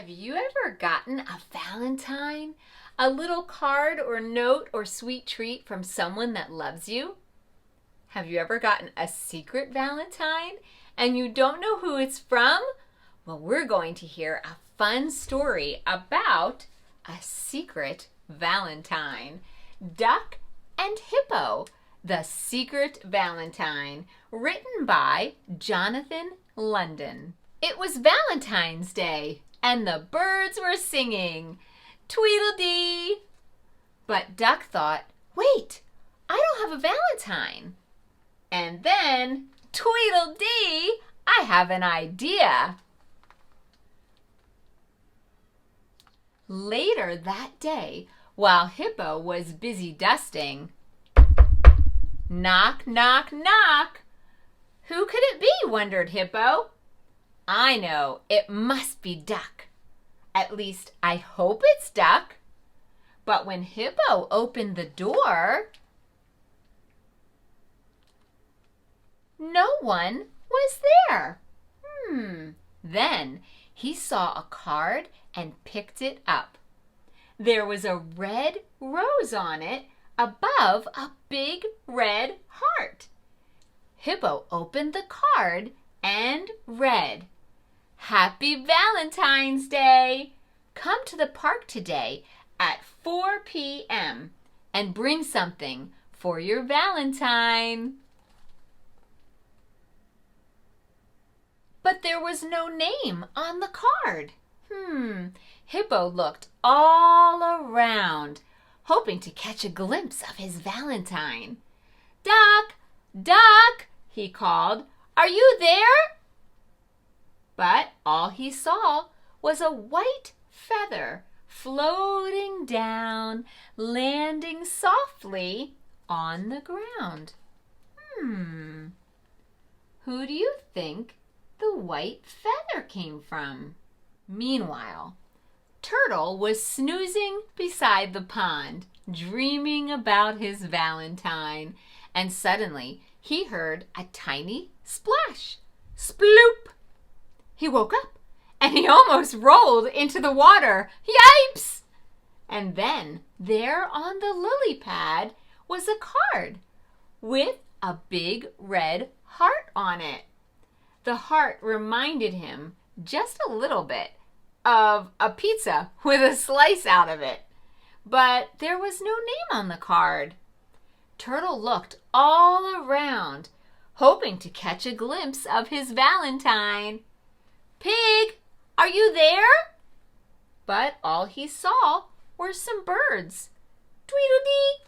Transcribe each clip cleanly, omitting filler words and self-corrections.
Have you ever gotten a Valentine? A little card or note or sweet treat from someone that loves you? Have you ever gotten a secret Valentine and you don't know who it's from? Well, we're going to hear a fun story about a secret Valentine. Duck and Hippo, The Secret Valentine, written by Jonathan London. It was Valentine's Day, and the birds were singing, Tweedledee. But Duck thought, wait, I don't have a Valentine. And then, Tweedledee, I have an idea. Later that day, while Hippo was busy dusting, knock, knock, knock. Who could it be, wondered Hippo. I know, it must be Duck. At least, I hope it's Duck. But when Hippo opened the door, no one was there. Then he saw a card and picked it up. There was a red rose on it above a big red heart. Hippo opened the card and read, Happy Valentine's Day! Come to the park today at 4 p.m. and bring something for your Valentine. But there was no name on the card. Hippo looked all around, hoping to catch a glimpse of his Valentine. Duck, Duck, he called, are you there? But all he saw was a white feather floating down, landing softly on the ground. Who do you think the white feather came from? Meanwhile, Turtle was snoozing beside the pond, dreaming about his Valentine, and suddenly he heard a tiny splash. Sploop! He woke up and he almost rolled into the water. Yipes! And then there on the lily pad was a card with a big red heart on it. The heart reminded him just a little bit of a pizza with a slice out of it. But there was no name on the card. Turtle looked all around, hoping to catch a glimpse of his Valentine. Pig, are you there? But all he saw were some birds. Tweedledee!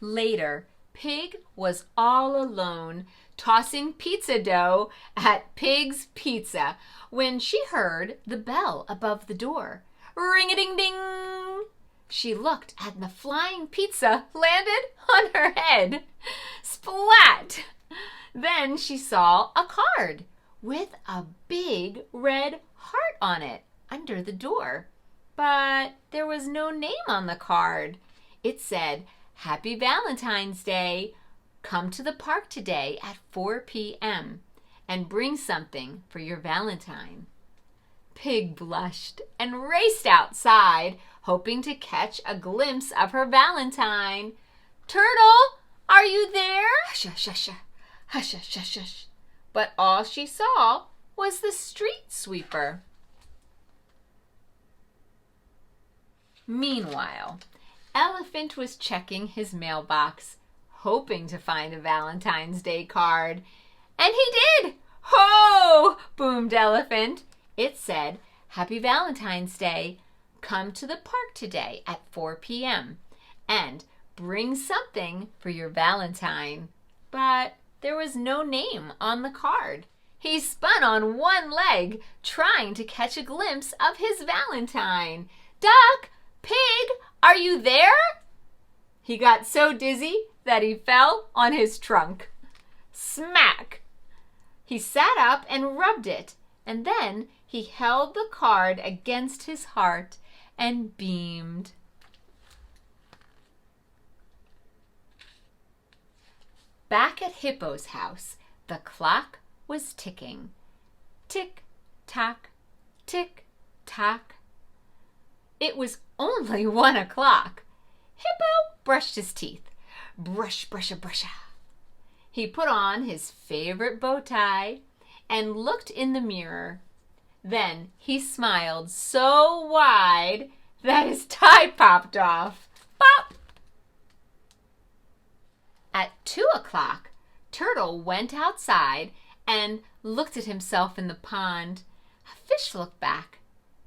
Later, Pig was all alone, tossing pizza dough at Pig's Pizza, when she heard the bell above the door. Ring-a-ding-ding! She looked and the flying pizza landed on her head. Splat! Then she saw a card with a big red heart on it under the door. But there was no name on the card. It said, Happy Valentine's Day. Come to the park today at 4 p.m. and bring something for your Valentine. Pig blushed and raced outside, hoping to catch a glimpse of her Valentine. Turtle, are you there? Hush, hush, hush, hush, hush, hush, hush. But all she saw was the street sweeper. Meanwhile, Elephant was checking his mailbox, hoping to find a Valentine's Day card. And he did! Ho! Boomed Elephant. It said, Happy Valentine's Day. Come to the park today at 4 p.m. and bring something for your Valentine. But there was no name on the card. He spun on one leg, trying to catch a glimpse of his Valentine. Duck! Pig! Are you there? He got so dizzy that he fell on his trunk. Smack! He sat up and rubbed it, and then he held the card against his heart and beamed. Back at Hippo's house, the clock was ticking. Tick, tock, tick, tock. It was only 1 o'clock. Hippo brushed his teeth. Brush, brusha, brusha. He put on his favorite bow tie and looked in the mirror. Then he smiled so wide that his tie popped off. Pop! At 2 o'clock, Turtle went outside and looked at himself in the pond. A fish looked back.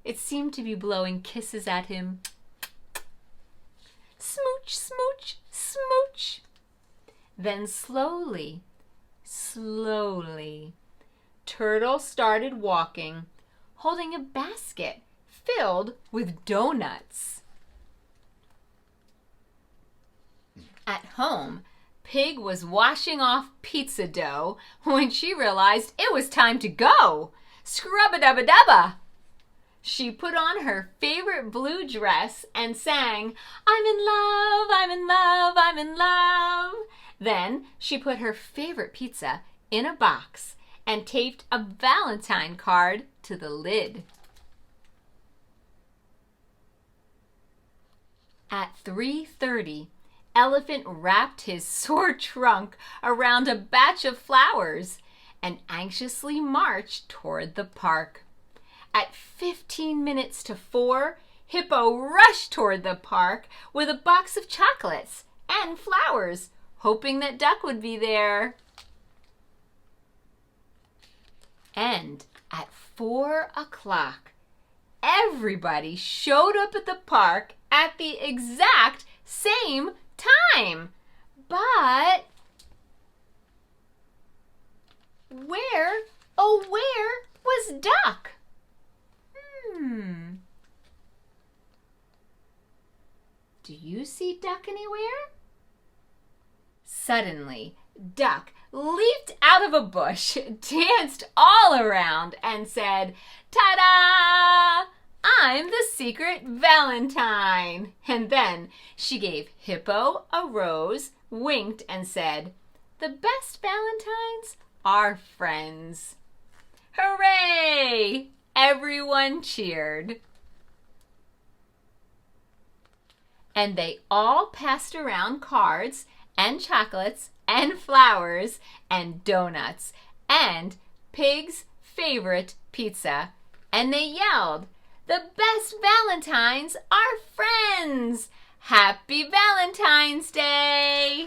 It seemed to be blowing kisses at him. Smooch, smooch, smooch. Then slowly, slowly, Turtle started walking, holding a basket filled with doughnuts. At home, Pig was washing off pizza dough when she realized it was time to go. Scrubba-dubba-dubba! She put on her favorite blue dress and sang, "I'm in love, I'm in love, I'm in love." Then she put her favorite pizza in a box and taped a Valentine card to the lid. At 3:30, Elephant wrapped his sore trunk around a batch of flowers and anxiously marched toward the park. At 15 minutes to 4, Hippo rushed toward the park with a box of chocolates and flowers, hoping that Duck would be there. And at 4 o'clock, everybody showed up at the park at the exact same time. But where, oh where was Duck? Do you see Duck anywhere? Suddenly, Duck leaped out of a bush, danced all around, and said, "Ta-da! I'm the secret Valentine." And then she gave Hippo a rose, winked, and said, "The best Valentines are friends." Hooray! Everyone cheered. And they all passed around cards and chocolates and flowers and donuts and Pig's favorite pizza. And they yelled, "The best Valentines are friends! Happy Valentine's Day!"